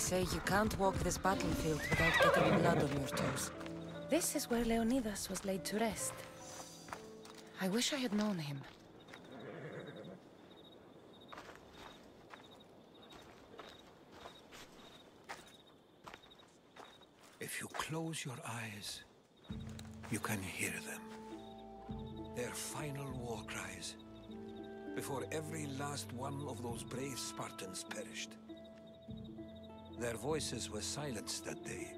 say you can't walk this battlefield without getting blood on your toes. This is where Leonidas was laid to rest. I wish I had known him. If you close your eyes, you can hear them. Their final war cries, before every last one of those brave Spartans perished. Their voices were silenced that day,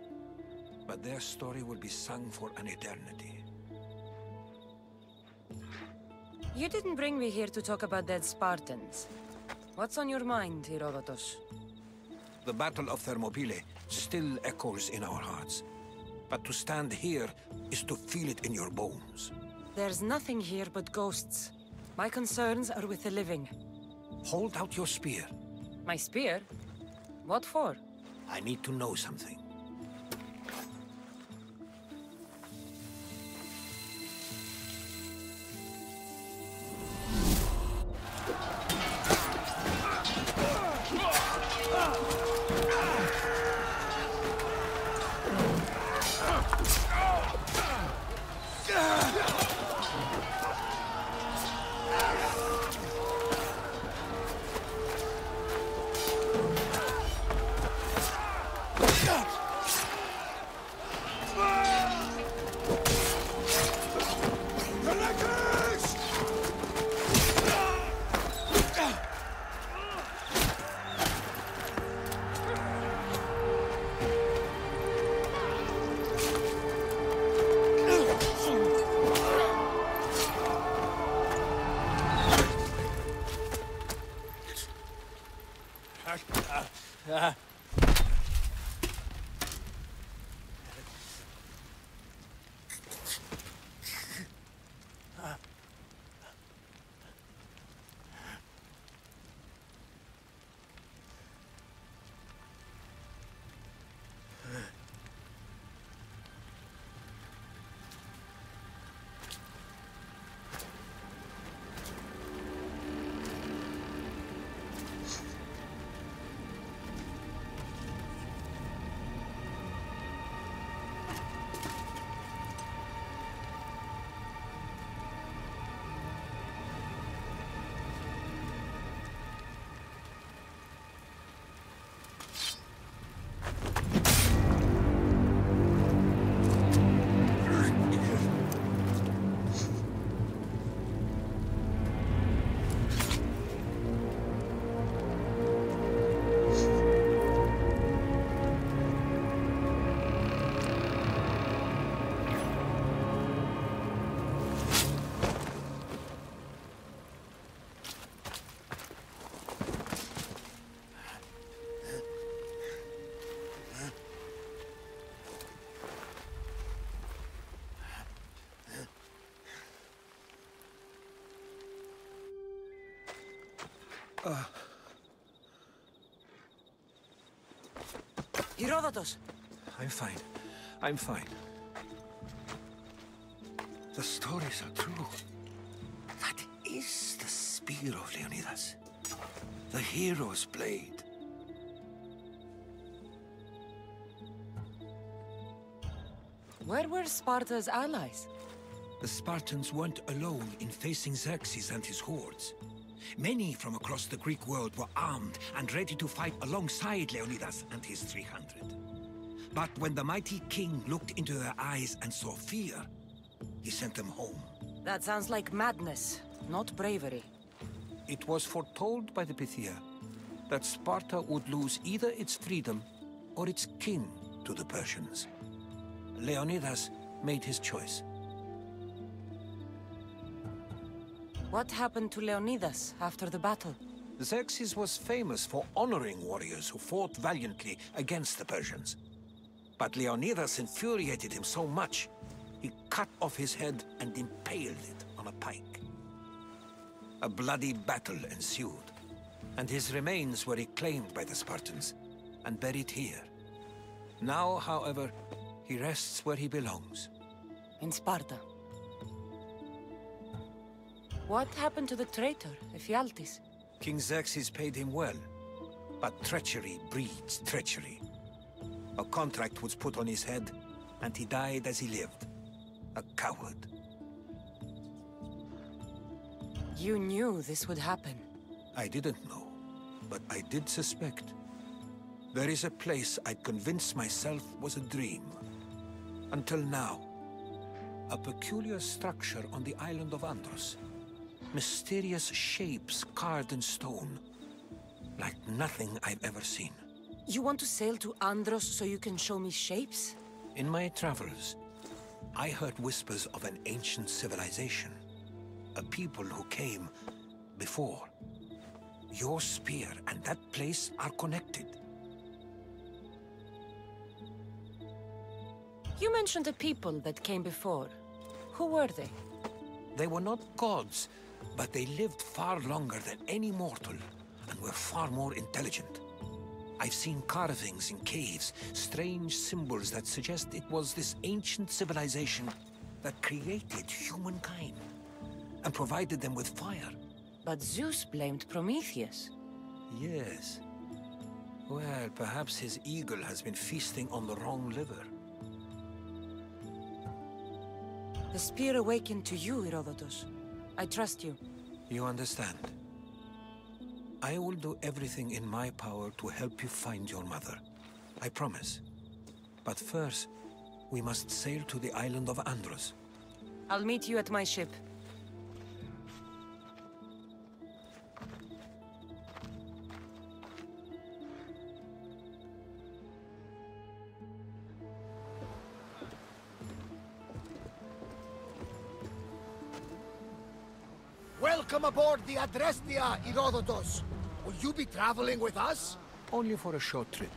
but their story will be sung for an eternity. You didn't bring me here to talk about dead Spartans. What's on your mind, Herodotus? The Battle of Thermopylae still echoes in our hearts. But to stand here is to feel it in your bones. There's nothing here but ghosts. My concerns are with the living. Hold out your spear. My spear? What for? I need to know something. Herodotus! I'm fine. I'm fine. The stories are true. That is the spear of Leonidas. The hero's blade. Where were Sparta's allies? The Spartans weren't alone in facing Xerxes and his hordes. Many from across the Greek world were armed and ready to fight alongside Leonidas and his 300. But when the mighty king looked into their eyes and saw fear, he sent them home. That sounds like madness, not bravery. It was foretold by the Pythia that Sparta would lose either its freedom or its king to the Persians. Leonidas made his choice. What happened to Leonidas after the battle? Xerxes was famous for honoring warriors who fought valiantly against the Persians. But Leonidas infuriated him so much, he cut off his head and impaled it on a pike. A bloody battle ensued, and his remains were reclaimed by the Spartans and buried here. Now, however, he rests where he belongs. In Sparta. What happened to the traitor, Ephialtes? King Xerxes paid him well, But treachery breeds treachery. A contract was put on his head, and he died as he lived. A coward. You knew this would happen. I didn't know, but I did suspect. There is a place I'd convinced myself was a dream. Until now. A peculiar structure on the island of Andros. Mysterious shapes carved in stone. Like nothing I've ever seen. You want to sail to Andros so you can show me shapes? In my travels, I heard whispers of an ancient civilization. A people who came before. Your spear and that place are connected. You mentioned a people that came before. Who were they? They were not gods, but they lived far longer than any mortal, and were far more intelligent. I've seen carvings in caves, strange symbols that suggest it was this ancient civilization that created humankind, and provided them with fire. But Zeus blamed Prometheus. Yes. Well, perhaps his eagle has been feasting on the wrong liver. The spear awakened to you, Herodotus. I trust you. You understand. I will do everything in my power to help you find your mother. I promise. But first, we must sail to the island of Andros. I'll meet you at my ship. Welcome aboard the Adrestia, Herodotus. Will you be traveling with us? Only for a short trip.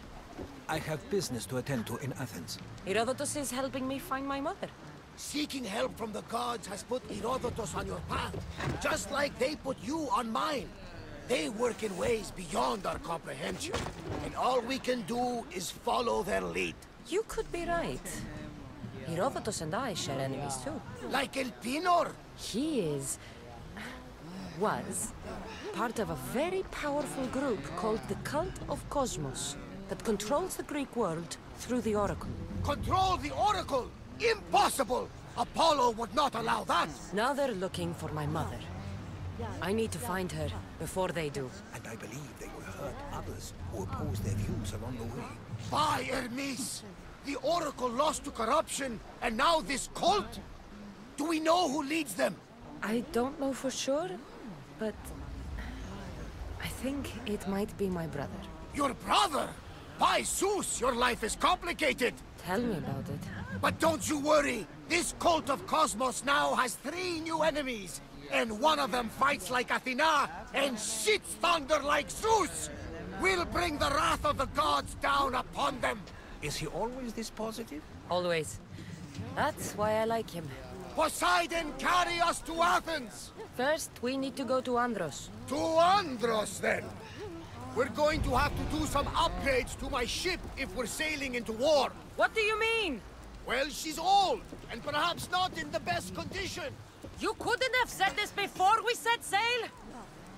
I have business to attend to in Athens. Herodotus is helping me find my mother. Seeking help from the gods has put Herodotus on your path, just like they put you on mine. They work in ways beyond our comprehension, and all we can do is follow their lead. You could be right. Herodotus and I share enemies too. Like Elpinor. He was part of a very powerful group called the Cult of Cosmos that controls the Greek world through the Oracle. Control the Oracle? Impossible! Apollo would not allow that! Now they're looking for my mother. I need to find her before they do. And I believe they will hurt others who oppose their views along the way. By Hermes! The Oracle lost to corruption, and now this cult? Do we know who leads them? I don't know for sure, but I think it might be my brother. Your brother? By Zeus, your life is complicated! Tell me about it. But don't you worry! This cult of Cosmos now has 3 new enemies! And one of them fights like Athena and shits thunder like Zeus! We'll bring the wrath of the gods down upon them! Is he always this positive? Always. That's why I like him. Poseidon, carry us to Athens! First, we need to go to Andros. To Andros, then! We're going to have to do some upgrades to my ship if we're sailing into war. What do you mean? Well, she's old, and perhaps not in the best condition. You couldn't have said this before we set sail?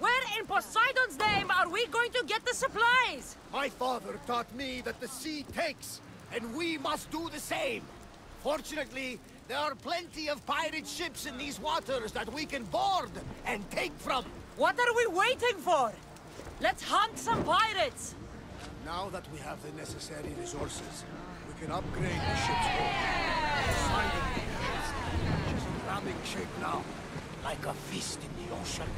Where in Poseidon's name are we going to get the supplies? My father taught me that the sea takes, and we must do the same. Fortunately, there are plenty of pirate ships in these waters that we can board and take from. What are we waiting for? Let's hunt some pirates! Now that we have the necessary resources, we can upgrade the ship's hull. Poseidon has she's in ramming shape now, like a fist in the ocean.